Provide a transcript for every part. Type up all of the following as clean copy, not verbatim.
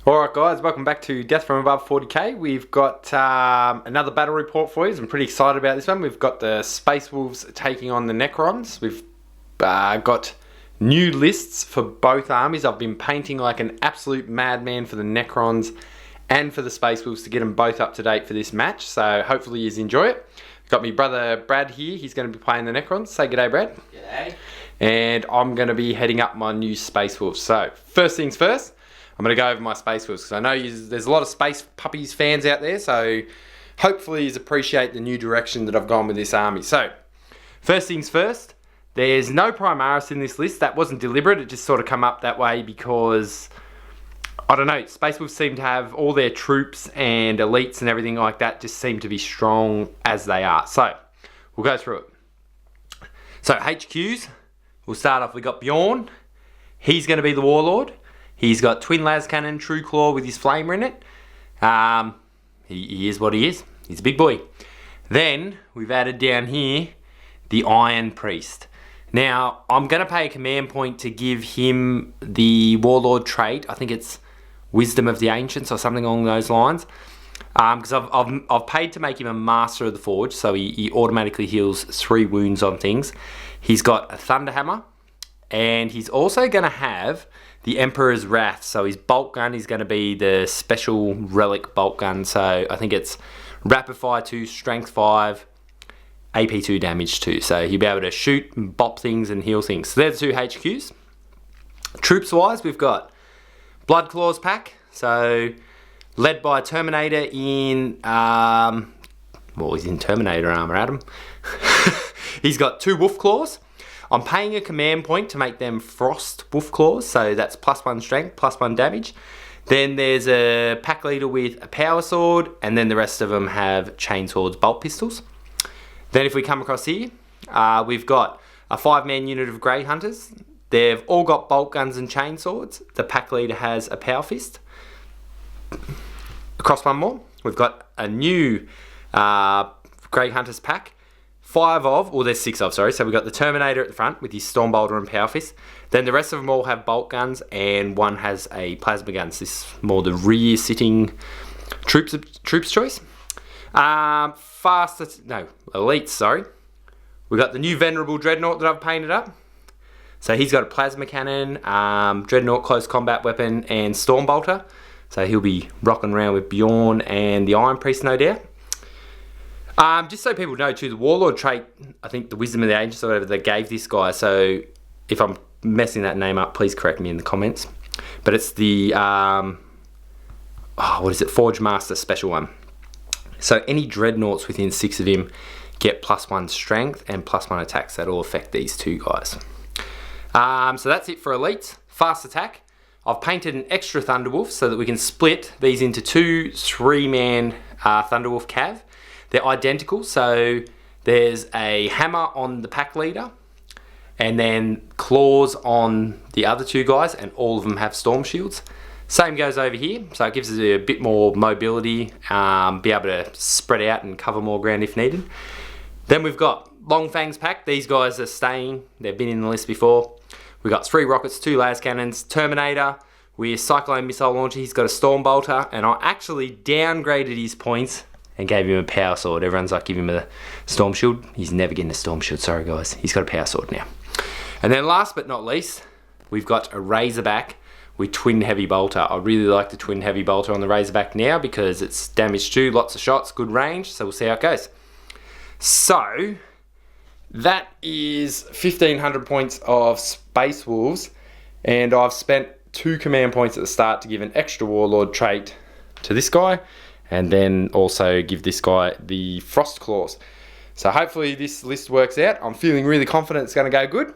Alright guys, welcome back to Death from Above 40k. We've got another battle report for you. I'm pretty excited about this one. We've got the Space Wolves taking on the Necrons. We've got new lists for both armies. I've been painting like an absolute madman for the Necrons and for the Space Wolves to get them both up to date for this match. So hopefully you enjoy it. Got my brother Brad here. He's going to be playing the Necrons. Say g'day, Brad. G'day. And I'm going to be heading up my new Space Wolves. So first things first, I'm going to go over my Space Wolves because I know there's a lot of Space Puppies fans out there, so hopefully you appreciate the new direction that I've gone with this army. So, first things first, there's no Primaris in this list. That wasn't deliberate, it just sort of come up that way because, I don't know, Space Wolves seem to have all their troops and elites and everything like that just seem to be strong as they are. So, we'll go through it. So, HQs, we'll start off, we got Bjorn. He's going to be the Warlord. He's got Twin Las Cannon, True Claw with his Flamer in it. He is what he is. He's a big boy. Then, we've added down here, the Iron Priest. Now, I'm going to pay a command point to give him the Warlord trait. I think it's Wisdom of the Ancients or something along those lines. Because I've paid to make him a Master of the Forge, so he automatically heals 3 wounds on things. He's got a Thunder Hammer. And he's also going to have the Emperor's Wrath. So his bolt gun is going to be the special relic bolt gun. So I think it's Rapid Fire 2, Strength 5, AP 2, Damage 2. So he'll be able to shoot, and bop things and heal things. So there's the 2 HQs. Troops wise, we've got Blood Claws pack. So led by Terminator in... well, he's in Terminator armor, Adam. He's got 2 Wolf Claws. I'm paying a command point to make them Frost Wolf Claws, so that's +1 strength, +1 damage. Then there's a pack leader with a power sword, and then the rest of them have chainswords, bolt pistols. Then if we come across here, we've got a 5-man unit of Grey Hunters. They've all got bolt guns and chainswords. The pack leader has a power fist. Across one more, we've got a new Grey Hunters pack. 5 of, or there's 6 of, sorry. So we've got the Terminator at the front with his Stormbolter and Power Fist. Then the rest of them all have bolt guns and one has a plasma gun. So this is more the rear sitting troops choice. Elites, sorry. We've got the new Venerable Dreadnought that I've painted up. So he's got a plasma cannon, Dreadnought close combat weapon and Stormbolter. So he'll be rocking around with Bjorn and the Iron Priest, no doubt. Just so people know too, the Warlord trait, I think the Wisdom of the Ancients or whatever they gave this guy, so if I'm messing that name up, please correct me in the comments. But it's the, Forge Master special one. So any Dreadnoughts within 6 of him get +1 strength and +1 attacks. That'll affect these 2 guys. So that's it for elites. Fast attack. I've painted an extra Thunderwolf so that we can split these into 2 3-man Thunderwolf cav. They're identical, so there's a hammer on the pack leader and then claws on the other 2 guys, and all of them have storm shields. Same goes over here, so it gives us a bit more mobility, be able to spread out and cover more ground if needed. Then we've got Long Fangs pack. These guys are staying, they've been in the list before. We've got 3 rockets, 2 las cannons, Terminator with Cyclone missile launcher. He's got a Stormbolter, and I actually downgraded his points and gave him a power sword. Everyone's like, give him a storm shield. He's never getting a storm shield, sorry guys. He's got a power sword now. And then last but not least, we've got a Razorback with Twin Heavy Bolter. I really like the Twin Heavy Bolter on the Razorback now because it's damage 2, lots of shots, good range, so we'll see how it goes. So, that is 1,500 points of Space Wolves, and I've spent 2 command points at the start to give an extra Warlord trait to this guy, and then also give this guy the Frost Claws. So hopefully this list works out. I'm feeling really confident it's going to go good.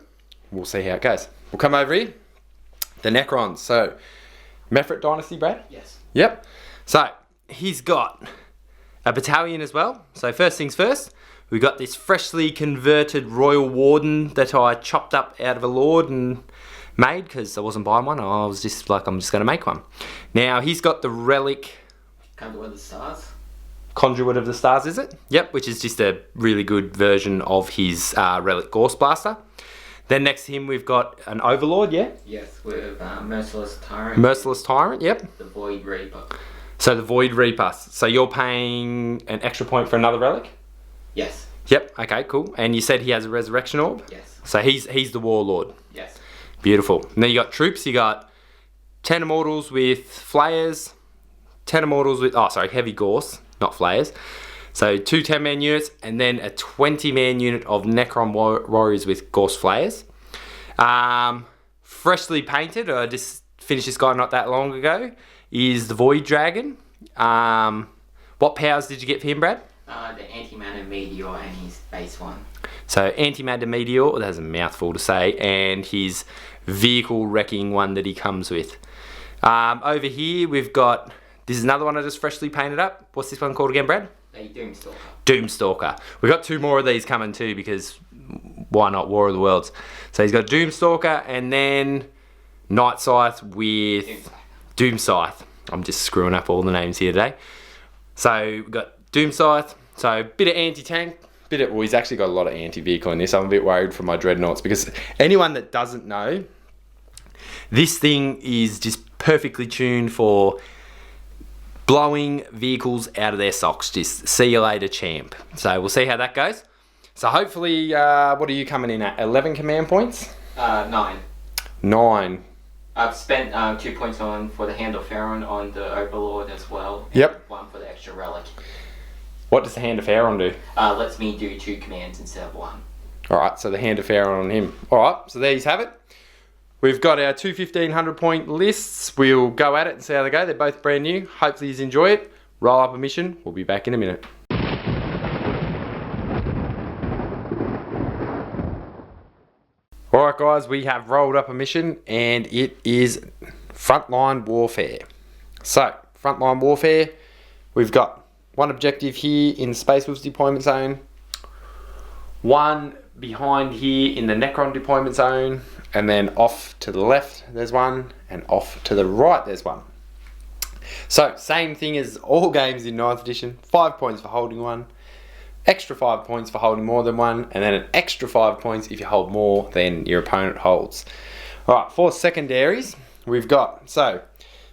We'll see how it goes. We'll come over here. The Necrons. So, Mephrit Dynasty, Brad? Yes. Yep. So, he's got a battalion as well. So first things first, we've got this freshly converted Royal Warden that I chopped up out of a Lord and made because I wasn't buying one. I was just like, I'm just going to make one. Now, he's got the Relic... Conduit of the Stars. Conduit of the Stars, is it? Yep, which is just a really good version of his Relic Gorse Blaster. Then next to him we've got an Overlord, yeah? Yes, with Merciless Tyrant. Merciless Tyrant, yep. The Void Reaper. So the Void Reaper. So you're paying an extra point for another relic? Yes. Yep, okay, cool. And you said he has a Resurrection Orb? Yes. So he's the Warlord. Yes. Beautiful. And then you got troops, you got 10 Immortals with Flayers, 10 Immortals with, Heavy Gorse, not Flayers. So 2 10-man units, and then a 20-man unit of Necron Warriors with Gorse Flayers. Freshly painted, I just finished this guy not that long ago, is the Void Dragon. What powers did you get for him, Brad? The Antimatter Meteor and his base one. So Antimatter Meteor, that's a mouthful to say, and his vehicle wrecking one that he comes with. Over here we've got, this is another one I just freshly painted up. What's this one called again, Brad? A Doomstalker. Doomstalker. We've got 2 more of these coming too, because why not? War of the Worlds. So he's got Doomstalker and then Night Scythe with Doomscythe. I'm just screwing up all the names here today. So we've got Doomscythe. So a bit of anti-tank. Well, he's actually got a lot of anti-vehicle in this. I'm a bit worried for my Dreadnoughts, because anyone that doesn't know, this thing is just perfectly tuned for blowing vehicles out of their socks. Just see you later, champ. So we'll see how that goes. So hopefully, what are you coming in at? 11 command points? 9. 9. I've spent 2 points on for the Hand of Pharaoh on the Overlord as well. Yep. 1 for the extra relic. What does the Hand of Pharaoh do? Lets me do 2 commands instead of 1. Alright, so the Hand of Pharaoh on him. Alright, so there you have it. We've got our 2 1500 point lists. We'll go at it and see how they go. They're both brand new. Hopefully you enjoy it. Roll up a mission. We'll be back in a minute. Alright guys, we have rolled up a mission and it is Frontline Warfare. So, Frontline Warfare, we've got 1 objective here in the Space Wolves deployment zone, 1 behind here in the Necron deployment zone, and then off to the left there's 1, and off to the right there's 1. So, same thing as all games in 9th edition, 5 points for holding 1, extra 5 points for holding more than 1, and then an extra 5 points if you hold more than your opponent holds. Alright, for secondaries, we've got, so,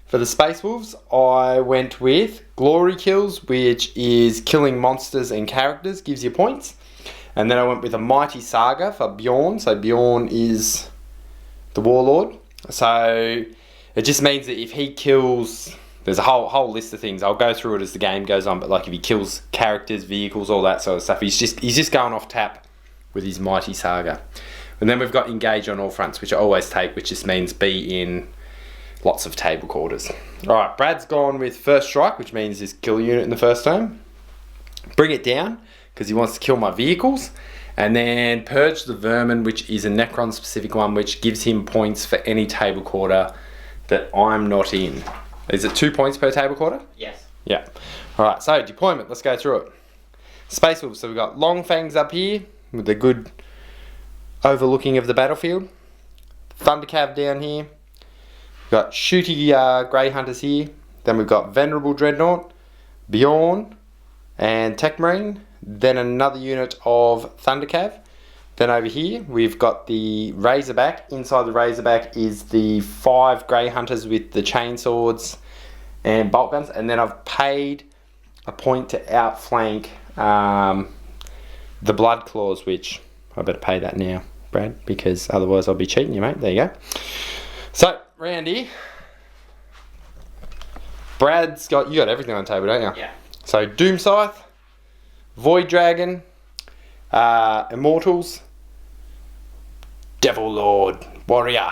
for the Space Wolves, I went with Glory Kills, which is killing monsters and characters, gives you points. And then I went with a Mighty Saga for Bjorn. So Bjorn is the Warlord. So it just means that if he kills, there's a whole list of things. I'll go through it as the game goes on, but like if he kills characters, vehicles, all that sort of stuff, he's just going off tap with his Mighty Saga. And then we've got Engage on all fronts, which I always take, which just means be in lots of table quarters. Alright, Brad's gone with First Strike, which means his kill unit in the first turn. Bring It Down, because he wants to kill my vehicles. And then Purge the Vermin, which is a Necron specific one, which gives him points for any table quarter that I'm not in. Is it 2 points per table quarter? Yes. Yeah. Alright, so deployment, let's go through it. Space Wolves, so we've got Long Fangs up here, with the good overlooking of the battlefield. Thundercav down here. We've got Shooty Grey Hunters here. Then we've got Venerable Dreadnought, Bjorn, and Tech Marine. Then another unit of Thundercav. Then over here we've got the Razorback. Inside the Razorback is the 5 Grey Hunters with the chainswords and bolt guns. And then I've paid a point to outflank the Blood Claws, which I better pay that now, Brad, because otherwise I'll be cheating you, mate. There you go. So, Randy, Brad's got, you got everything on the table, don't you? Yeah. So, Doom Scythe, Void Dragon, Immortals, Devil Lord, Warrior,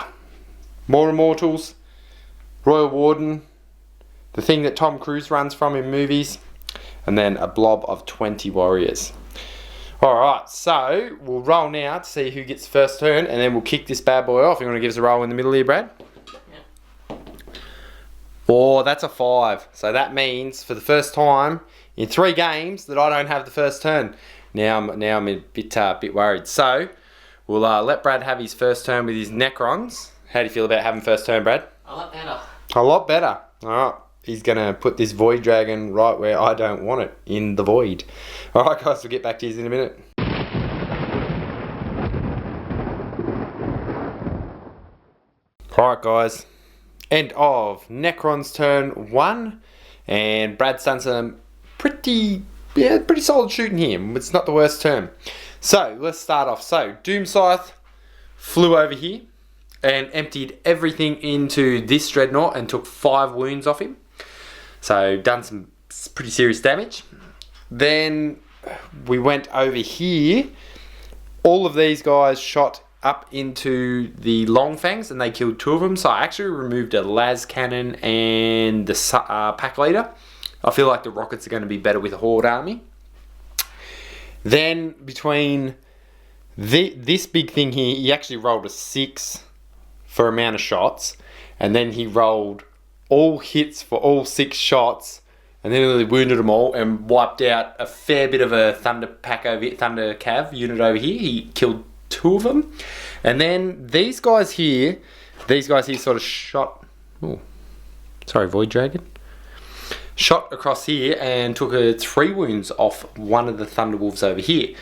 more Immortals, Royal Warden, the thing that Tom Cruise runs from in movies, and then a blob of 20 warriors. Alright, so we'll roll now to see who gets first turn, and then we'll kick this bad boy off. You want to give us a roll in the middle here, Brad? Yeah. Oh, that's a 5. So that means for the first time in 3 games that I don't have the first turn. Now I'm a bit worried. So we'll let Brad have his first turn with his Necrons. How do you feel about having first turn, Brad? A lot better. A lot better. Alright. He's going to put this Void Dragon right where I don't want it, in the void. Alright guys, we'll get back to you in a minute. Alright guys, end of Necrons turn 1, and Brad's done some pretty solid shooting here. It's not the worst turn. So let's start off. So Doom Scythe flew over here and emptied everything into this Dreadnought and took 5 wounds off him. So done some pretty serious damage. Then we went over here. All of these guys shot up into the Long Fangs and they killed 2 of them. So I actually removed a las cannon and the pack leader. I feel like the rockets are going to be better with a horde army. Then between this big thing here, he actually rolled a 6 for amount of shots, and then he rolled all hits for all 6 shots, and then he wounded them all and wiped out a fair bit of a Thunder Cav unit over here. He killed 2 of them, and then these guys here sort of shot. Oh, sorry, Void Dragon. Shot across here and took 3 wounds off one of the Thunderwolves over here.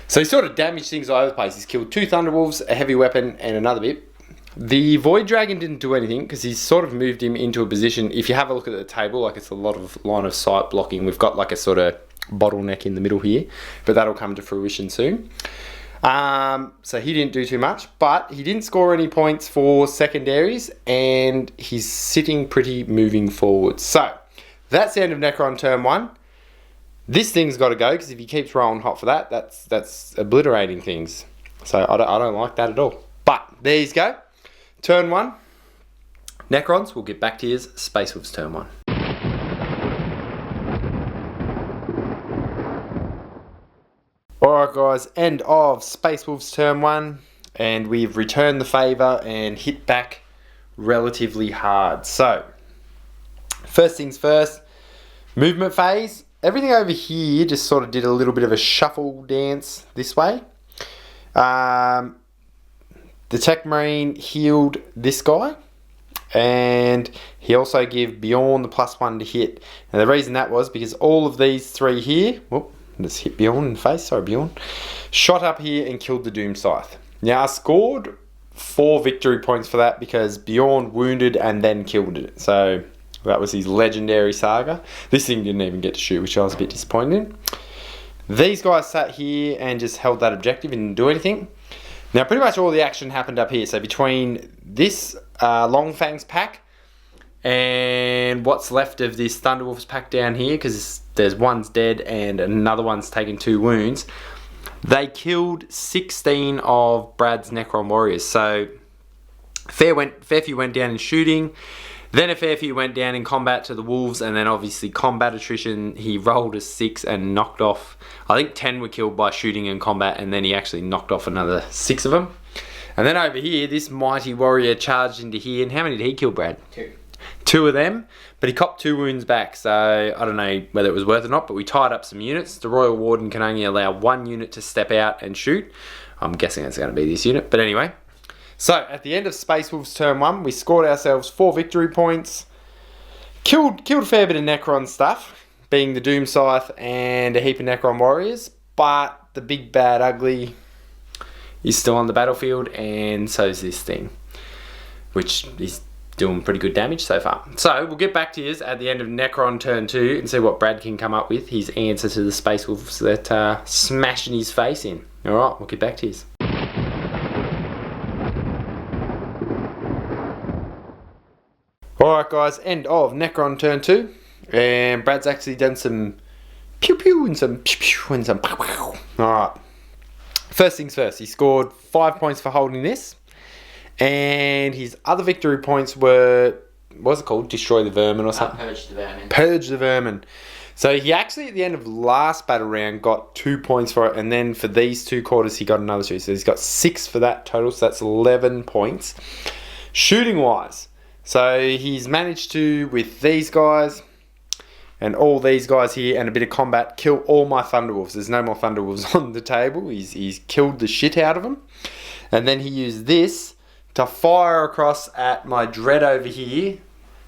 So he sort of damaged things all over the place. He's killed 2 Thunderwolves, a heavy weapon, and another bit. The Void Dragon didn't do anything because he's sort of moved him into a position. If you have a look at the table, like it's a lot of line of sight blocking. We've got like a sort of bottleneck in the middle here, but that'll come to fruition soon. So he didn't do too much, but he didn't score any points for secondaries, and he's sitting pretty moving forward. So that's the end of Necron turn 1. This thing's got to go because if he keeps rolling hot for that, that's obliterating things. So I don't like that at all. But there you go. Turn 1. Necrons, we'll get back to his Space Wolves turn 1. Alright guys, end of Space Wolves turn 1, and we've returned the favour and hit back relatively hard. So, first things first, movement phase. Everything over here just sort of did a little bit of a shuffle dance this way. The Tech Marine healed this guy, and he also gave Bjorn the +1 to hit. And the reason that was because all of these 3 here, whoop, just hit Bjorn in the face, sorry Bjorn, shot up here and killed the Doom Scythe. Now I scored 4 victory points for that because Bjorn wounded and then killed it. So that was his legendary saga. This thing didn't even get to shoot, which I was a bit disappointed in. These guys sat here and just held that objective and didn't do anything. Now pretty much all the action happened up here. So between this Long Fangs pack and what's left of this Thunderwolves pack down here, because there's one's dead and another one's taken 2 wounds, they killed 16 of Brad's Necron warriors. So fair few went down in shooting. Then a fair few went down in combat to the wolves, and then obviously combat attrition. He rolled a 6 and knocked off, I think 10 were killed by shooting and combat, and then he actually knocked off another 6 of them. And then over here, this mighty warrior charged into here, and how many did he kill, Brad? 2. 2 of them, but he copped 2 wounds back, so I don't know whether it was worth it or not, but we tied up some units. The Royal Warden can only allow 1 unit to step out and shoot. I'm guessing it's going to be this unit, but anyway. So, at the end of Space Wolves turn 1, we scored ourselves 4 victory points. Killed a fair bit of Necron stuff, being the Doom Scythe and a heap of Necron warriors. But the big bad ugly is still on the battlefield, and so is this thing, which is doing pretty good damage so far. So, we'll get back to you at the end of Necron turn 2 and see what Brad can come up with, his answer to the Space Wolves that are smashing his face in. Alright, we'll get back to you. Alright guys, end of Necron turn 2, and Brad's actually done some pew pew and some pew pew and some pow pow. Alright, first things first, he scored 5 points for holding this, and his other victory points were, what's it called, Destroy the Vermin or something? Purge the Vermin. Purge the Vermin. So he actually at the end of last battle round got 2 points for it, and then for these 2 quarters he got another 2, so he's got 6 for that total, so that's 11 points. Shooting wise, so he's managed to, with these guys and all these guys here and a bit of combat, kill all my Thunderwolves. There's no more Thunderwolves on the table. He's killed the shit out of them. And then he used this to fire across at my Dread over here,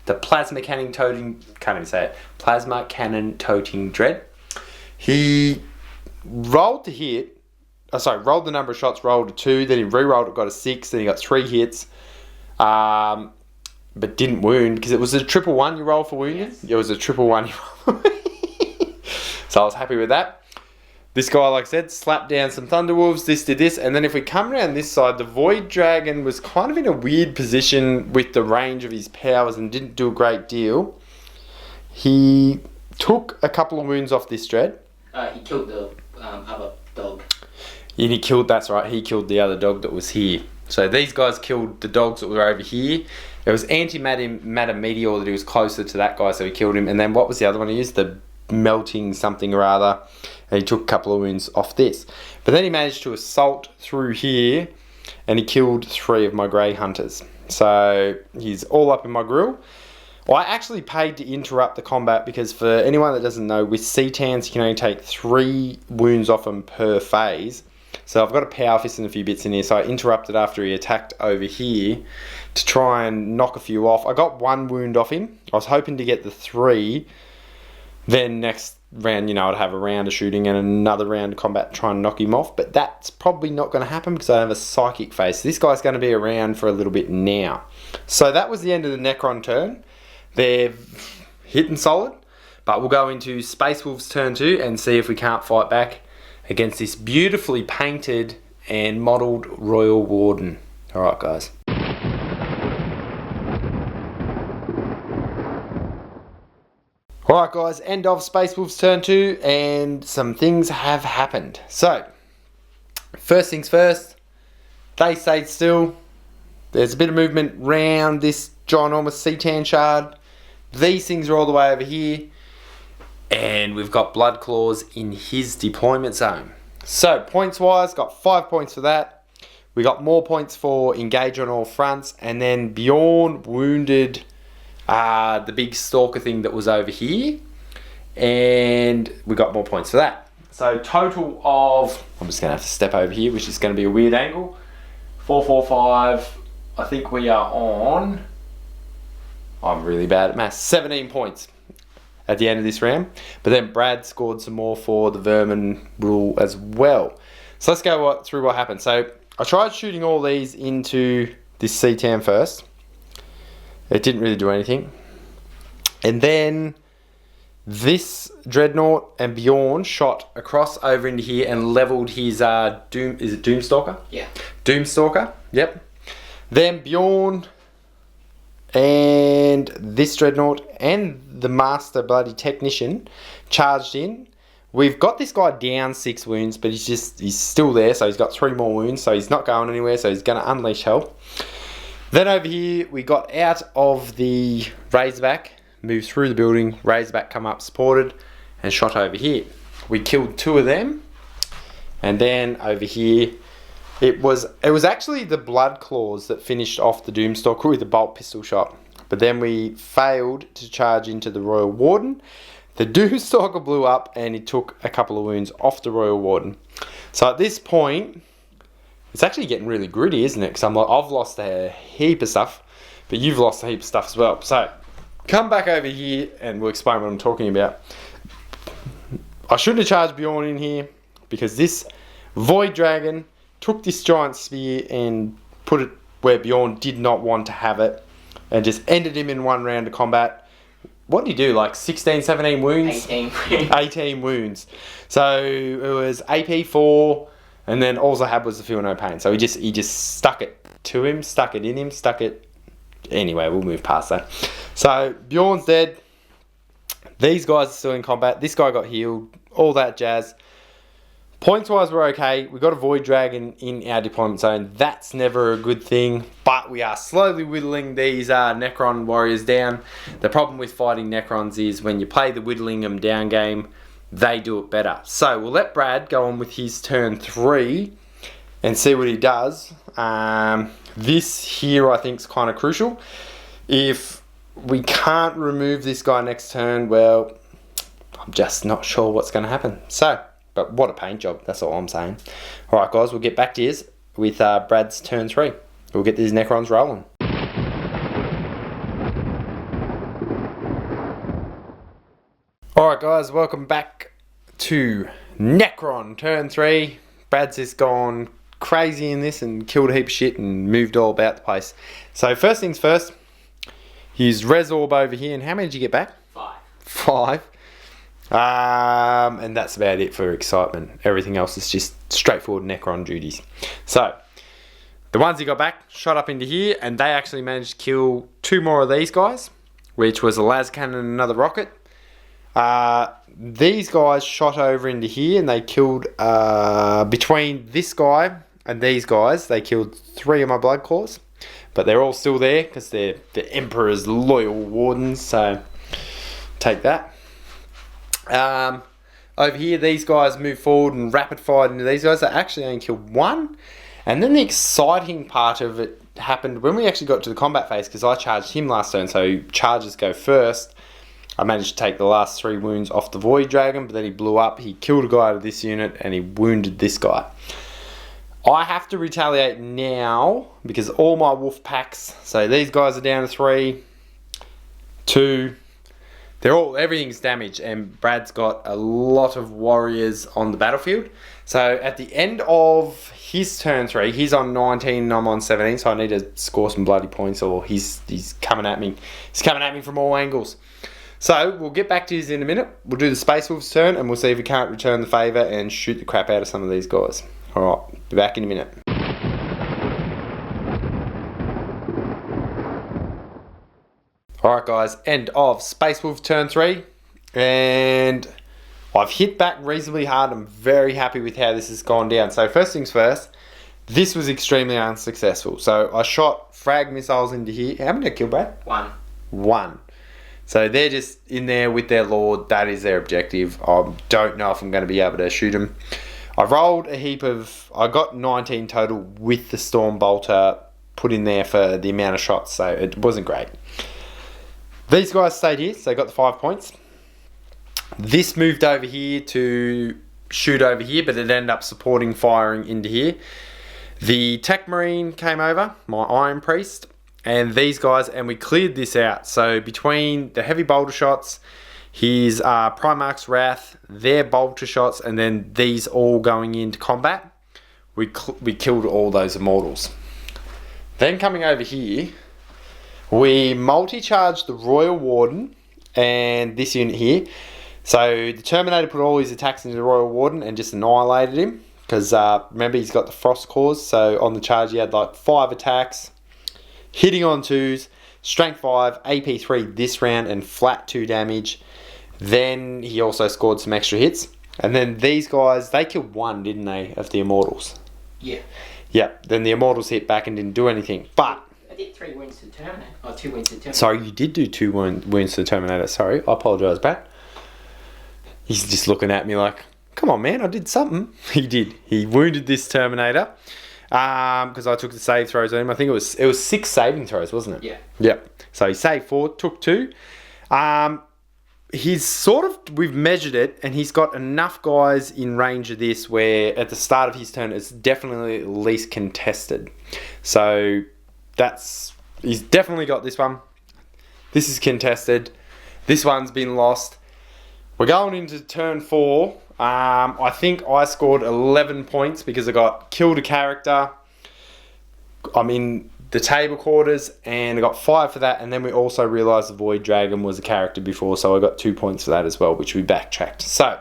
the plasma cannon toting, can't even say it, plasma cannon toting Dread. He rolled to hit, rolled the number of shots, rolled a 2, then he re-rolled it, got a 6, then he got 3 hits. but didn't wound because it was a 1-1 you roll for wounding. Yes. It was a 1-1 you roll. So I was happy with that. This guy, like I said, slapped down some Thunderwolves. This did this. And then if we come around this side, the Void Dragon was kind of in a weird position with the range of his powers and didn't do a great deal. He took a couple of wounds off this dread. He killed the other dog. And he killed, that's right, he killed the other dog that was here. So these guys killed the dogs that were over here. It was antimatter meteor that he was closer to that guy, so he killed him. And then what was the other one he used? The melting something or other. And he took a couple of wounds off this. But then he managed to assault through here and he killed 3 of my grey hunters. So he's all up in my grill. Well, I actually paid to interrupt the combat because for anyone that doesn't know, with C-Tans you can only take 3 wounds off them per phase. So I've got a power fist and a few bits in here, so I interrupted after he attacked over here to try and knock a few off. I got 1 wound off him. I was hoping to get the 3. Then next round, you know, I'd have a round of shooting and another round of combat to try and knock him off. But that's probably not going to happen because I have a psychic phase. So this guy's going to be around for a little bit now. So that was the end of the Necron turn. They're hitting solid. But we'll go into Space Wolves turn 2 and see if we can't fight back against this beautifully painted and modelled Royal Warden. Alright guys. Alright guys, end of Space Wolves turn 2 and some things have happened. So, first things first, they stayed still. There's a bit of movement round this ginormous C-Tan shard. These things are all the way over here. And we've got Blood Claws in his deployment zone. So, points wise, got 5 points for that. We got more points for engage on all fronts. And then Bjorn wounded the big stalker thing that was over here. And we got more points for that. So, total of, I'm just going to have to step over here, which is going to be a weird angle. 4, 4, 5. I think we are on, I'm really bad at maths, 17 points at the end of this round. But then Brad scored some more for the Vermin rule as well. So let's go through what happened. So I tried shooting all these into this C-Tan first. It didn't really do anything. And then this Dreadnought and Bjorn shot across over into here and leveled his Doomstalker? Yeah. Doomstalker, yep. Then Bjorn and this Dreadnought and the Master Bloody Technician charged in. We've got this guy down 6 wounds, but he's still there, so he's got 3 more wounds, so he's not going anywhere, so he's going to unleash hell. Then over here, we got out of the Razorback, moved through the building, Razorback come up, supported, and shot over here. We killed 2 of them, and then over here, it was actually the Blood Claws that finished off the Doomstalker with a bolt pistol shot. But then we failed to charge into the Royal Warden. The Doomstalker blew up and he took a couple of wounds off the Royal Warden. So at this point, it's actually getting really gritty, isn't it? Because I'm like, I've lost a heap of stuff, but you've lost a heap of stuff as well. So come back over here and we'll explain what I'm talking about. I shouldn't have charged Bjorn in here because this Void Dragon took this giant spear and put it where Bjorn did not want to have it and just ended him in 1 round of combat. What did he do? Like 16, 17 wounds? 18. 18 wounds. So it was AP 4 and then all I had was the feel no pain. So he just stuck it to him, stuck it in him, stuck it... Anyway, we'll move past that. So Bjorn's dead. These guys are still in combat. This guy got healed. All that jazz. Points wise we're okay. We got a Void Dragon in our deployment zone. That's never a good thing. But we are slowly whittling these Necron warriors down. The problem with fighting Necrons is when you play the whittling them down game, they do it better. So we'll let Brad go on with his turn 3 and see what he does. This here I think is kind of crucial. If we can't remove this guy next turn, well, I'm just not sure what's going to happen. So... But what a paint job, that's all I'm saying. Alright guys, we'll get back to yours with Brad's turn 3. We'll get these Necrons rolling. Alright guys, welcome back to Necron turn 3. Brad's just gone crazy in this and killed a heap of shit and moved all about the place. So first things first, use Res Orb over here. And how many did you get back? 5. And that's about it for excitement. Everything else is just straightforward Necron duties. So the ones he got back shot up into here, and they actually managed to kill 2 more of these guys, which was a las cannon and another rocket. These guys shot over into here, and they killed, between this guy and these guys, they killed 3 of my blood claws. But they're all still there because they're the Emperor's loyal wardens, so take that. Over here, these guys move forward and rapid fire into these guys. They actually only killed 1. And then the exciting part of it happened when we actually got to the combat phase, because I charged him last turn, so charges go first. I managed to take the last 3 wounds off the Void Dragon, but then he blew up. He killed a guy out of this unit, and he wounded this guy. I have to retaliate now, because all my wolf packs, so these guys are down to 3, 2... everything's damaged, and Brad's got a lot of warriors on the battlefield. So at the end of his turn 3, he's on 19 and I'm on 17, so I need to score some bloody points, or he's coming at me. He's coming at me from all angles. So we'll get back to this in a minute. We'll do the Space Wolf's turn, and we'll see if we can't return the favour and shoot the crap out of some of these guys. Alright, be back in a minute. Alright guys, end of Space Wolf turn 3, and I've hit back reasonably hard. I'm very happy with how this has gone down. So first things first, this was extremely unsuccessful. So I shot frag missiles into here. How many did I kill, Brad? 1. So they're just in there with their lord. That is their objective. I don't know if I'm going to be able to shoot them. I rolled a heap of... I got 19 total with the Storm Bolter put in there for the amount of shots, so it wasn't great. These guys stayed here, so they got the 5 points. This moved over here to shoot over here, but it ended up supporting firing into here. The Tech Marine came over, my Iron Priest, and these guys, and we cleared this out. So between the heavy bolter shots, his Primarch's Wrath, their bolter shots, and then these all going into combat, we killed all those Immortals. Then coming over here, we multi-charged the Royal Warden and this unit here. So the Terminator put all his attacks into the Royal Warden and just annihilated him. Because remember, he's got the Frost Claws. So on the charge he had like 5 attacks. Hitting on 2s. Strength 5, AP 3 this round, and flat 2 damage. Then he also scored some extra hits. And then these guys, they killed 1, didn't they, of the Immortals? Yeah. Yeah, then the Immortals hit back and didn't do anything. But... I did 3 wounds to the Terminator. Or 2 wounds to the Terminator. Sorry, you did do 2 wounds to the Terminator. Sorry, I apologise, Pat. He's just looking at me like, come on, man, I did something. He did. He wounded this Terminator because I took the save throws on him. I think it was 6 saving throws, wasn't it? Yeah. Yep. So he saved 4, took 2. He's sort of, we've measured it, and he's got enough guys in range of this where at the start of his turn it's definitely at least contested. So he's definitely got this one. This is contested. This one's been lost. We're going into turn 4. I think I scored 11 points because I got killed a character. I'm in the table quarters and I got 5 for that, and then we also realised the Void Dragon was a character before, so I got 2 points for that as well, which we backtracked. So,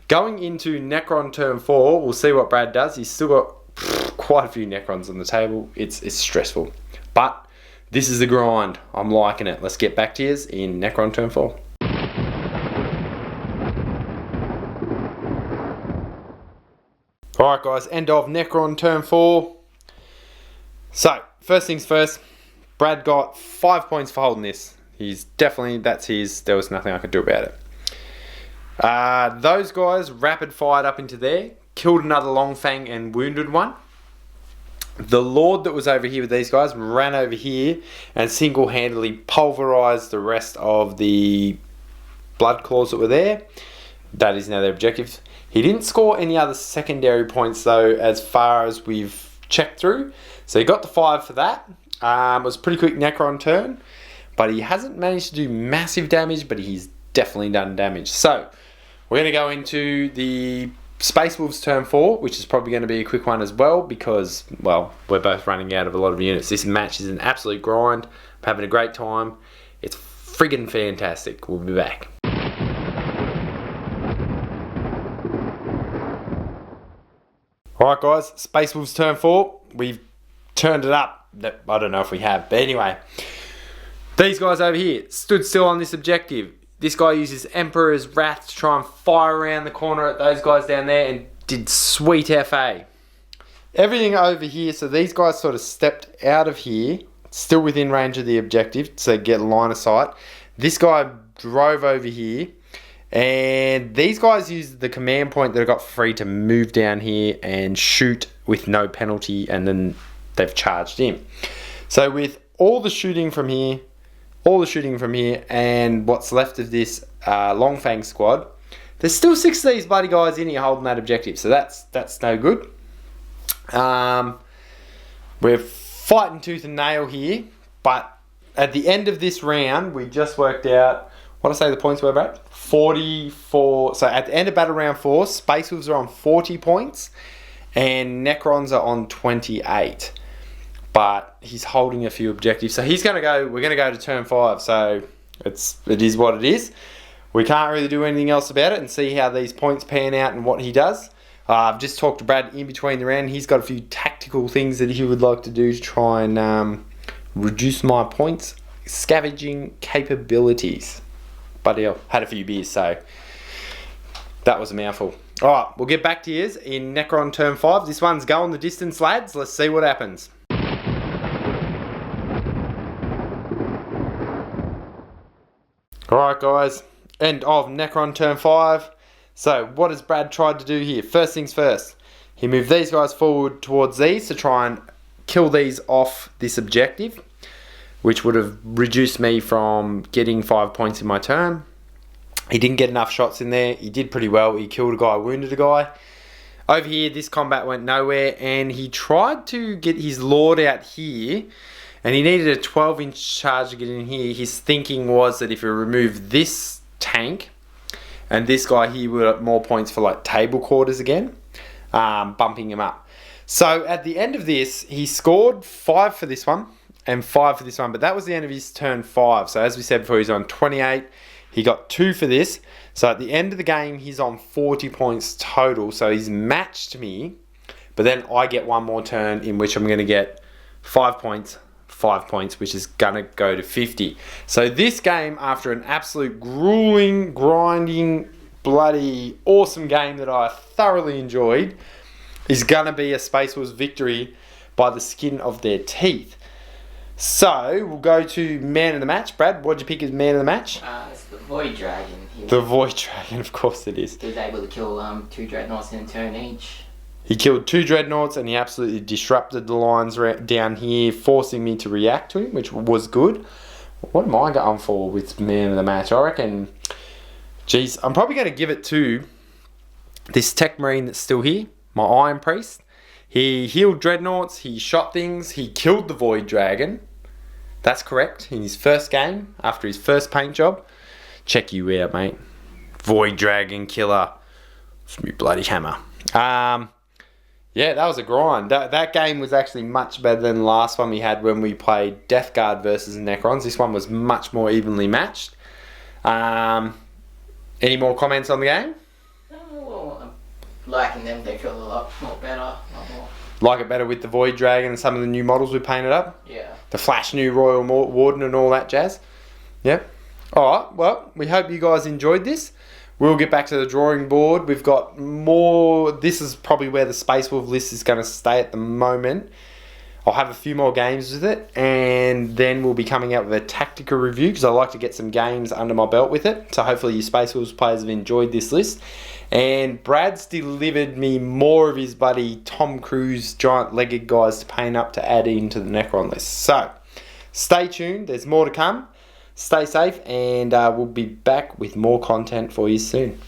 going into Necron turn 4, we'll see what Brad does. He's still got quite a few Necrons on the table. It's stressful. But this is the grind. I'm liking it. Let's get back to yous in Necron turn 4. Alright guys, end of Necron turn 4. So, first things first, Brad got 5 points for holding this. That's his. There was nothing I could do about it. Those guys rapid fired up into there, killed another Longfang and wounded one. The Lord that was over here with these guys ran over here and single-handedly pulverized the rest of the Blood Claws that were there. That is now their objective. He didn't score any other secondary points though, as far as we've checked through. So he got the 5 for that. It was a pretty quick Necron turn, but he hasn't managed to do massive damage, but he's definitely done damage. So we're going to go into the Space Wolves turn 4, which is probably going to be a quick one as well because, well, we're both running out of a lot of units. This match is an absolute grind. I'm having a great time. It's friggin' fantastic. We'll be back. Alright guys, Space Wolves turn 4. We've turned it up. I don't know if we have, but anyway. These guys over here stood still on this objective. This guy uses Emperor's Wrath to try and fire around the corner at those guys down there and did sweet FA. Everything over here, so these guys sort of stepped out of here, still within range of the objective, so get line of sight. This guy drove over here. And these guys use the command point that I got free to move down here and shoot with no penalty, and then they've charged in. So with all the shooting from here, and what's left of this Long Fang squad, there's still 6 of these bloody guys in here holding that objective. So that's no good. We're fighting tooth and nail here, but at the end of this round, we just worked out. What did I say the points were, Brad? 44. So at the end of battle round 4, Space Wolves are on 40 points and Necrons are on 28. But he's holding a few objectives. So he's going to go, we're going to go to turn 5. So it is what it is. We can't really do anything else about it and see how these points pan out and what he does. I've just talked to Brad in between the round. He's got a few tactical things that he would like to do to try and reduce my points scavenging capabilities. But I had a few beers, so that was a mouthful. Alright, we'll get back to yours in Necron turn 5. This one's going the distance, lads. Let's see what happens. Alright, guys. End of Necron turn 5. So, what has Brad tried to do here? First things first. He moved these guys forward towards these to try and kill these off this objective, which would have reduced me from getting 5 points in my turn. He didn't get enough shots in there. He did pretty well. He killed a guy, wounded a guy. Over here, this combat went nowhere, and he tried to get his Lord out here, and he needed a 12-inch charge to get in here. His thinking was that if he removed this tank, and this guy here would have more points for like table quarters again, bumping him up. So at the end of this, he scored 5 for this one, and 5 for this one, but that was the end of his turn 5. So as we said before, he's on 28. He got 2 for this. So at the end of the game, he's on 40 points total. So he's matched me, but then I get one more turn in which I'm going to get 5 points, which is going to go to 50. So this game, after an absolute grueling, grinding, bloody awesome game that I thoroughly enjoyed, is going to be a Space Wolves victory by the skin of their teeth. So, we'll go to man of the match. Brad, what did you pick as man of the match? It's the Void Dragon. The Void Dragon, of course it is. He was able to kill 2 Dreadnoughts in a turn each. He killed 2 Dreadnoughts and he absolutely disrupted the lines down here, forcing me to react to him, which was good. What am I going for with man of the match? I reckon, geez, I'm probably going to give it to this Tech Marine that's still here, my Iron Priest. He healed Dreadnoughts, he shot things, he killed the Void Dragon. That's correct, in his first game, after his first paint job. Check you out, mate. Void Dragon killer. It's me bloody hammer. Yeah, that was a grind. That game was actually much better than the last one we had when we played Death Guard versus Necrons. This one was much more evenly matched. Any more comments on the game? Well, I'm liking them. They feel a lot better. A lot more. Like it better with the Void Dragon and some of the new models we painted up? Yeah. The Flash new Royal Warden and all that jazz? Yep. Alright, well, we hope you guys enjoyed this. We'll get back to the drawing board. We've got more. This is probably where the Space Wolf list is going to stay at the moment. I'll have a few more games with it, and then we'll be coming out with a tactical review because I like to get some games under my belt with it. So hopefully you Space Wolves players have enjoyed this list. And Brad's delivered me more of his buddy Tom Cruise giant-legged guys to paint up to add into the Necron list. So stay tuned. There's more to come. Stay safe, and we'll be back with more content for you soon.